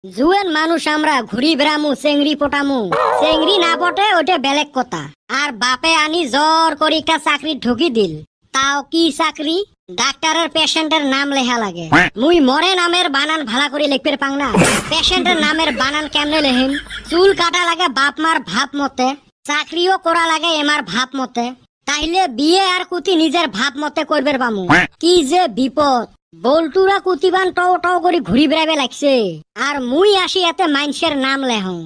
জুয়েন মানুষ আমরা ঘুরি বেড়ামু চেংড়ি পটামু চেংড়ি না পটে ওটা বেলেগ কথা। আর বাপে আনি জোর করি একটা চাকরি ঢুকি দিল। তাও কি চাকরি? ডাক্তারের পেশেন্টের নাম লেখা লাগে। মুই মরে নামের বানান ভালা করে লিখতে পাং না। পেশেন্টের নামের বানান কেমনে লেহিম? চুল কাটা লাগে বাপ মার ভাব মতে, চাকরিও করা লাগে এমার ভাব মতে। তাইলে বিয়ে আর কুতি নিজের ভাব মতে করবে পামু। কি যে বিপদ! বল্টুরা কুতিবান টও টও করে ঘুরি বেড়াবে লাগছে, আর মুই আসি এতে মাইনসের নাম লেহং।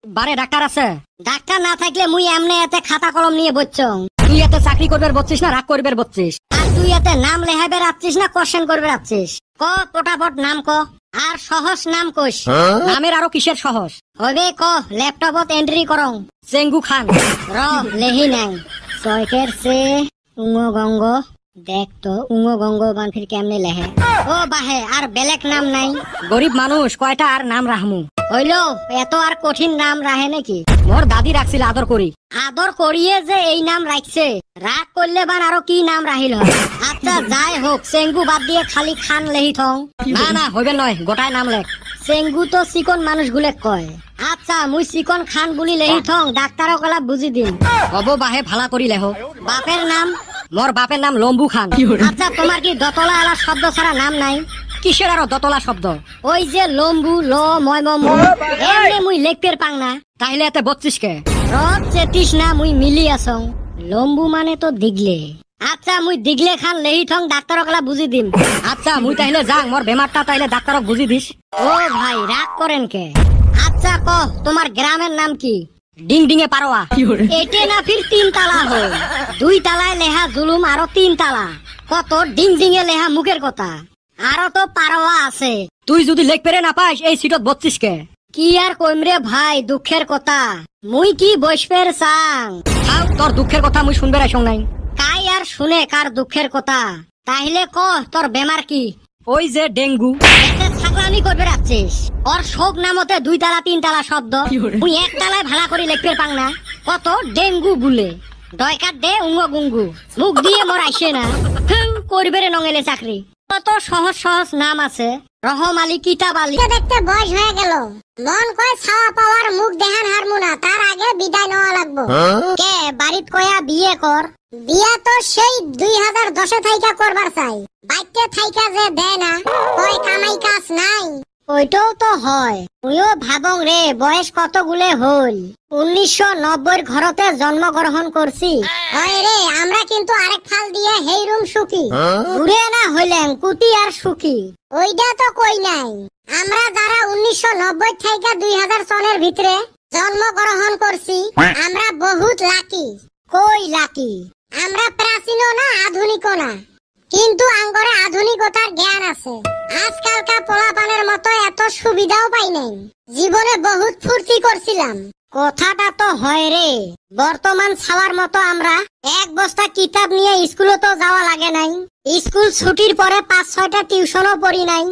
বারে ডাক্তার আছে? ডাক্তার না থাকলে মুই এমনে এতে খাতা কলম নিয়ে বসছং। তুই এতে চাকরি করবে বলছিস না রাগ করবে বলছিস? আর তুই এতে নাম লেহাবে রাখছিস না কোশ্চেন করবে রাখছিস? ক পটাপট নাম ক, আর সহজ নাম কইস। নামের আরো কিসের সহজ হবে ক? ল্যাপটপত এন্ট্রি করং চেঙ্গু খান। র লেহি নাই ছয়কের সে উঙ্গ গঙ্গ। দেখ তো উঙ্গ গঙ্গ বান ফির কেমনে লেহে। ও বাহে আর বেলেগ নাম নাই? গরিব মানুষ কয়টা আর নাম রাহমু? হইলো এত আর কঠিন নাম রাহে নাকি? মোর দাদি রাখছিল আদর করি। আদর করিয়ে যে এই নাম রাখছে, রাগ করলে বান আরো কি নাম রাহিল হয়। আচ্ছা যাই হোক, চেঙ্গু বাদ দিয়ে খালি খান লেহি থং। না না হইবে নয়, গোটায় নাম লেখ। চেঙ্গু তো চিকন মানুষ গুলে কয়। আচ্ছা মুই চিকন খান বুলি লেহি থং, ডাক্তারও কলা বুঝি দিন। হব বাহে ভালা করি লেহ। বাপের নাম? মোর বাপের নাম লম্বু খান। আচ্ছা তোমার কি দতলা আলা শব্দ ছাড়া নাম নাই? কিসের আরো দতলা শব্দ? ওই যে লম্বু ল ময় মম এমনি মুই লেখতের পাং না। তাইলে এতে বচ্চিস কে? রব চেতিস না, মুই মিলি আসং। লম্বু মানে তো দিগলে। আচ্ছা মুই দিগলে খান লেহি থং, ডাক্তারক কলা বুঝি দিম। আচ্ছা মুই তাইলে যাং, মোর বেমারটা তাইলে ডাক্তারক বুঝি দিস। ও ভাই রাগ করেন কে? আচ্ছা ক তোমার গ্রামের নাম কি? ডিং ডিঙে পারোয়া। এটে না ফির 3 তালা হল। 2 তালায় লেহা জুলুম, আরো 3 তালা। কত ডিং ডিঙে লেহা মুখের কথা। আরো তো পারোয়া আছে। তুই যদি লেখ পেরে না পাস এই সিটত বসছিস কে? কি আর কইম রে ভাই, দুঃখের কথা। মুই কি বসপের চাং? তোর দুঃখের কথা মুই শুনবে রাইসং নাই। কাই আর শুনে কার দুঃখের কথা? তাইলে ক তোর বেমার কি? ওই যে ডেঙ্গু। এতে ছাগলামি করবে রাখছিস? ওর শোক নামতে 2 তালা 3 তালা শব্দ, মুই 1 তালায় ভাড়া করে লিখতে পাং না। কত ডেঙ্গু বলে দয়কার দে উঙ্গ গুঙ্গু মুখ দিয়ে মোর আইসে না। করবে রে নঙেলে চাকরি। কত সহজ সহজ নাম আছে। রহম আলী, কিতাব আলী। দেখতে বয়স হয়ে গেল, মন কয় ছাওয়া পাওয়ার মুখ দেখান হারমু না, তার আগে বিদায় নেওয়া লাগবো। কে বাড়িত কয়া বিয়ে কর? বিয়া তো সেই 2010 থাইকা করবার চাই। বাইতে থাইকা যে দেয় না, কয় কামাই কাজ নাই। ওইটাও তো হয়। তুইও ভাবং রে বয়স কত গুলে হল। 1990 ঘরতে জন্মগ্রহণ করছি। হয় রে আমরা কিন্তু আরেক ফাল দিয়ে হেই রুম সুখী। ঘুরে না হইলেন কুতি আর সুখী। ওইটা তো কই নাই। আমরা যারা 1990 থেকে 2000 সনের ভিতরে জন্মগ্রহণ করছি, আমরা বহুত লাকি। কই লাকি? আমরা প্রাচীনও না আধুনিকও না, কিন্তু আঙ্গরে আধুনিকতার জ্ঞান আছে। আজকালকার পোলাপানের মতো এত সুবিধাও পাই নাই। জীবনে বহুত ফুর্তি করছিলাম। কথাটা তো হয় রে। বর্তমান ছাওয়ার মতো আমরা 1 বস্তা কিতাব নিয়ে স্কুলে তো যাওয়া লাগে নাই। স্কুল ছুটির পরে 5-6টা টিউশনও পড়ি নাই।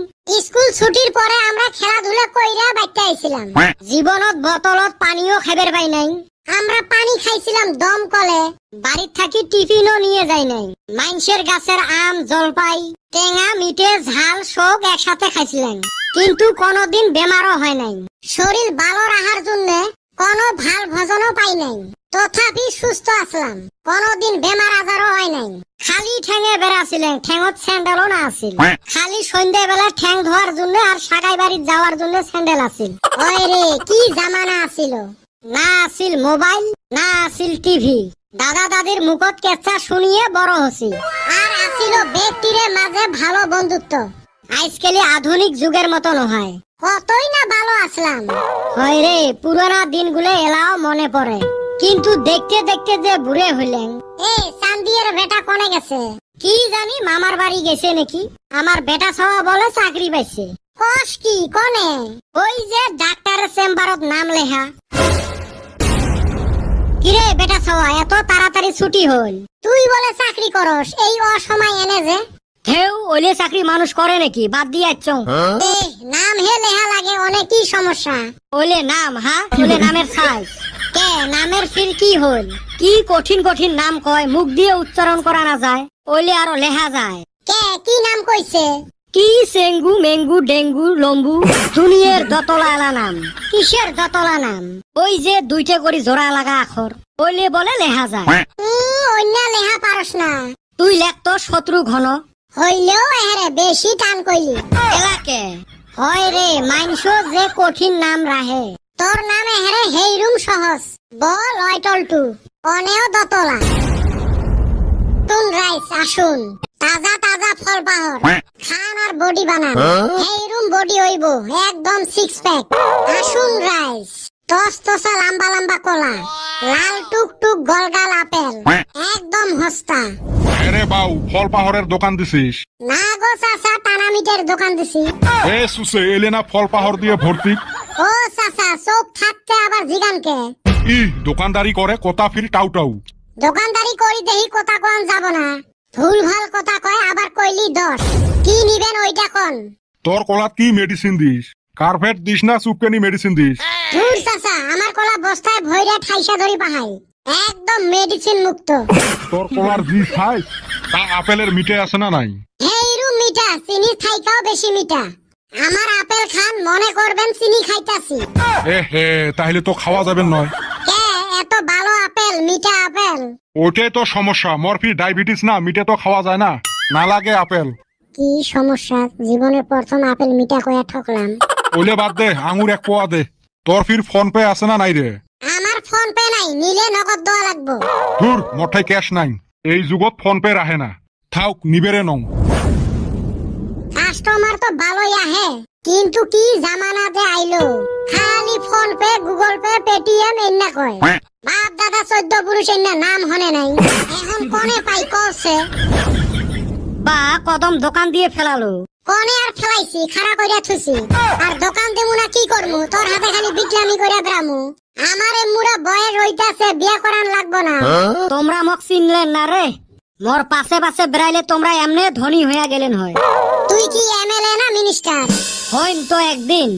স্কুল ছুটির পরে আমরা খেলাধুলা কইরা বাইতে আইছিলাম। জীবনত বোতলত পানিও খাইবার পাই নাই। আমরা পানি খাইছিলাম দমকলে। বাড়ির থাকি টিফিনও নিয়ে যাই নাই। মাইনসের গাছের আম, জলপাই, টেঙা, মিঠে, ঝাল সব একসাথে খাইছিলাম। কিন্তু কোনদিন বেমারও হয় নাই। শরীর ভালো রাখার জন্য কোনো ভাল ভোজনও পাই নাই, তথাপি সুস্থ আসলাম। কোনদিন বেমার আজারও হয় নাই। খালি ঠ্যাঙে বেড়াছিলেন, ঠ্যাঙত স্যান্ডেলও না আছিল। খালি সন্ধ্যাবেলা ঠ্যাং ধোয়ার জন্য আর সাগাই বাড়ির যাওয়ার জন্য স্যান্ডেল আছিল। ওই রে কি জামানা আছিল! না আছিল মোবাইল, না আছিল টিভি। দাদা দাদির মুখত কেচ্ছা শুনিয়ে বড় হছি। আর আছিল ব্যক্তিরে মাঝে ভালো বন্ধুত্ব। আজকালি আধুনিক যুগের মতো নহয়। কতই না ভালো আসলাম। হয় রে পুরানা দিনগুলো এলাও মনে পড়ে, কিন্তু দেখতে দেখতে যে বুড়ে হইলেন। এই চান্দিয়ের বেটা কোনে গেছে? কি জানি মামার বাড়ি গেছে নাকি। আমার বেটা ছাওয়া বলে চাকরি পাইছে। কস কি কোনে? ওই যে ডাক্তারের চেম্বারত নাম লেখা। কিরে বেটা ছাওয়া এত তাড়াতাড়ি ছুটি হল? তুই বলে চাকরি করস এই অসময় এনে যে? কেউ ওইলে চাকরি মানুষ করে নাকি? বাদ দিয়ে আচ্ছ। নাম হে লেহা লাগে অনেকই সমস্যা। ওইলে নাম ওইলে নামের সাইজ। কে নামের ফির কি হল? কি কঠিন কঠিন নাম কয়, মুখ দিয়ে উচ্চারণ করা না যায়, ওইলে আরো লেহা যায়। কে কি নাম কইছে? কি চেঙ্গু মেঙ্গু ডেঙ্গু লম্বু দুনিয়ার যতলা এলা নাম। কিসের যতলা নাম? ওই যে দুইটা করে জোড়া লাগা আখর ওইলে বলে লেহা যায়। অন্য লেহা পারস না। তুই লেখ তো শত্রু ঘন। হইলেও এরে বেশি টান কইলি। এলাকে হয় রে মাইনস যে কঠিন নাম রাহে। তোর নামে হেরে হেইরুম সহজ। বল অয়টলটু অনেও দতলা। তুন রাইস আসুন। তাজা তাজা ফল পাহর খান আর বডি বানান। হেইরুম বডি হইব একদম 6 প্যাক। আসুন রাইস টস টসা লম্বা লম্বা কলা লাল টুক টুক গলগাল আপেল একদম হস্তা। আরে বাউ ফল পাহরের দোকান দিছিস? না গো চাচা টানামিটের দোকান দিছি। এ সুসে এলে না ফল পাহর দিয়ে ভর্তি। ও চাচা চোখ থাকতে আবার জিগানকে। ই দোকানদারি করে কথা ফির টাউ টাউ। দোকানদারি করি দেহি কথা কোন যাব না। ভুল ভাল কথা কয় আবার কইলি 10। কি নিবেন ওইটা কোন? তোর কলাত কি মেডিসিন দিস? কার্পেট দিস না চুপকেনি মেডিসিন দিস? ধুর চাচা আমার কলা বস্তায় ভইরা ঠাইসা ধরি পাহাই একদম মেডিসিন মুক্ত। তোর কলার জি খাই তা আপেলের মিঠে আছে না নাই? হেইরু মিঠা চিনি থাইকাও বেশি মিঠা। আমার আপেল খান মনে করবেন চিনি খাইতাছি। এ হে তাহলে তো খাওয়া যাবে নয়। কে এত ভালো আপেল মিঠা আপেল? ওইটাই তো সমস্যা, মরফি ডায়াবেটিস না, মিঠে তো খাওয়া যায় না, না লাগে আপেল। কি সমস্যা? জীবনে প্রথম আপেল মিঠা কয়া ঠকলাম। ওইলে বাদ দে, আঙুর এক পোয়া দে। তোর ফির ফোন পে আছে না নাই রে? আমার ফোন পে নাই, নিলে নগদ দেওয়া লাগবো। ধুর মোঠাই ক্যাশ নাই, এই যুগত ফোন পে রাহে না। থাক নিবেরে নও। কাস্টমার তো ভালোই আহে কিন্তু কি জামানা যে আইলো খালি PhonePe Google Pay Paytm এন্না কয়। বাপ দাদা 14 পুরুষ এন্না নাম হনে নাই। এখন কোনে পাই কছে? বা কদম দোকান দিয়ে ফেলালো। কোনে আর ফেলাইছি খাড়া কইরা থুছি। আর দোকান দেমু না কি করমু? তোর হাতে খালি বিটলামি কইরা ব্রামু। আমারে মুড়া বয়ের রইতাছে, বিয়া করান লাগবো না। তোমরা মক চিনলেন না রে। মোর পাশে পাশে বেড়াইলে তোমরা এমনে ধনী হইয়া গেলেন হয়। তুই কি এমএলএ না মিনিস্টার? হইম তো একদিন।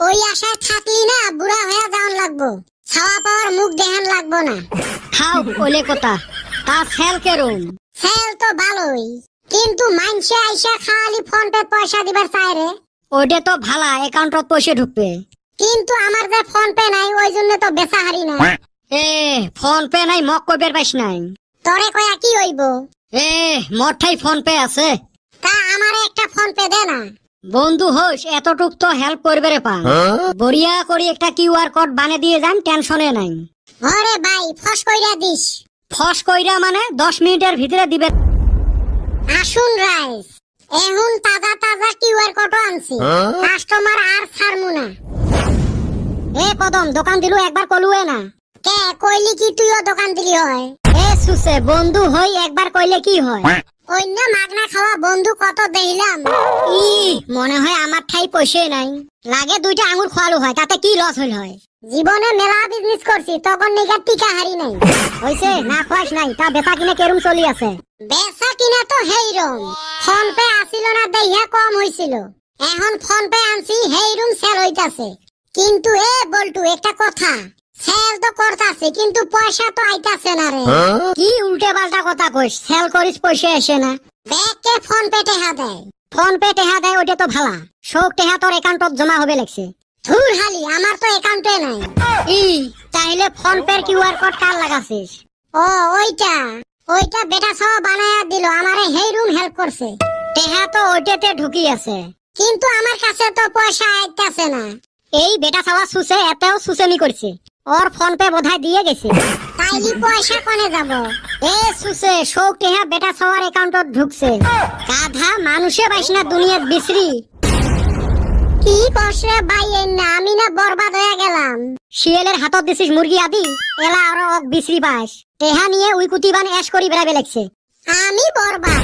ওই আশায় থাকলি না বুড়া হইয়া যাওন লাগবো। ছাওয়া পাওয়ার মুখ দেখান লাগবো না। খাও ওলে কথা। তা সেল কেরুম? সেল তো ভালোই কিন্তু মাইনসে আইসা খালি ফোন পে পয়সা দিবার চায় রে। ওইটা তো ভালা, অ্যাকাউন্টত পয়সা ঢুকবে। কিন্তু আমার যে ফোন পে নাই ওই জন্য তো বেচা হারি না। এ ফোন পে নাই মক কইবার পাইস নাই। তোরে কয়া কি হইব? এ মোর ঠাই ফোন পে আছে। তা আমারে একটা ফোন পে দে না। বন্ধু হোস এতটুক তো হেল্প করবে রে পা। বড়িয়া করি একটা কিউআর কোড বানিয়ে দিয়ে যান, টেনশনে নাই। আরে ভাই ফস কইরা দিস। ফস কইরা মানে 10 মিনিটের ভিতরে দিবে। আসুন রাইস এখন তাজা তাজা কিউআর কোড আনছি। কাস্টমার আর ছাড়মু না। এ কদম দোকান দিলু একবার কলুয়ে না। কে কইলি কি তুইও দোকান দিলি হয়? এ সুসে বন্ধু হই একবার কইলে কি হয়? অন্য মাগনা খাওয়া বন্ধু কত দেইলাম। ই মনে হয় আমার ঠাই পয়সা নাই। লাগে দুইটা আঙুর খোয়ালু হয়, তাতে কি লস হইল হয়? জীবনে মেলা বিজনেস করছি তখন নিগা টিকা হারি নাই। হইছে না খোয়াস নাই, তা বেচা কিনে কেরম চলি আছে? বেচা কিনা তো হেইরম। ফোন পে আসিল না দেইয়া কম হইছিল। এখন ফোন পে আনছি হেইরম সেল হইতাছে। কিন্তু এ বল্টু একটা কথা, সেল তো করতাছে কিন্তু পয়সা তো আইতাছে না রে। কি উল্টে পাল্টা কথা কইস? সেল করিস পয়সা আসে না। ব্যাংকে ফোন পে টেহা দেয়। ফোন পে টেহা দেয় ওইটা তো ভালা। শোক টেহা তোর অ্যাকাউন্টত জমা হবে লাগছে। ধুর হালি আমার তো অ্যাকাউন্টে নাই। ই তাইলে ফোন পে কিউআর কোড কার লাগাছিস? ও ওইটা ওইটা বেটা সব বানায়া দিল, আমারে হেইরুম হেল্প করছে। টেহা তো ওইটাতে ঢুকি আছে কিন্তু আমার কাছে তো পয়সা আইতাছে না। এই বেটা ছাওয়া সুসে এতেও সুসেমি করছে। ওর ফোন পে বোধহয় দিয়ে গেছে। তাইলি পয়সা কোনে যাব? এ সুসে শোক টেহা বেটা ছাওয়ার অ্যাকাউন্টত ঢুকছে। গাধা মানুষে পাইস না দুনিয়াত বিশ্রী। কি কষ্টে ভাই না আমি না বরবাদ হয়ে গেলাম। শিয়ালের হাতত দিছিস মুরগি আদি, এলা আর বিশ্রী পাস। টেহা নিয়ে উই কুতিবান এশ করি বেড়াবে লাগছে। আমি বরবাদ।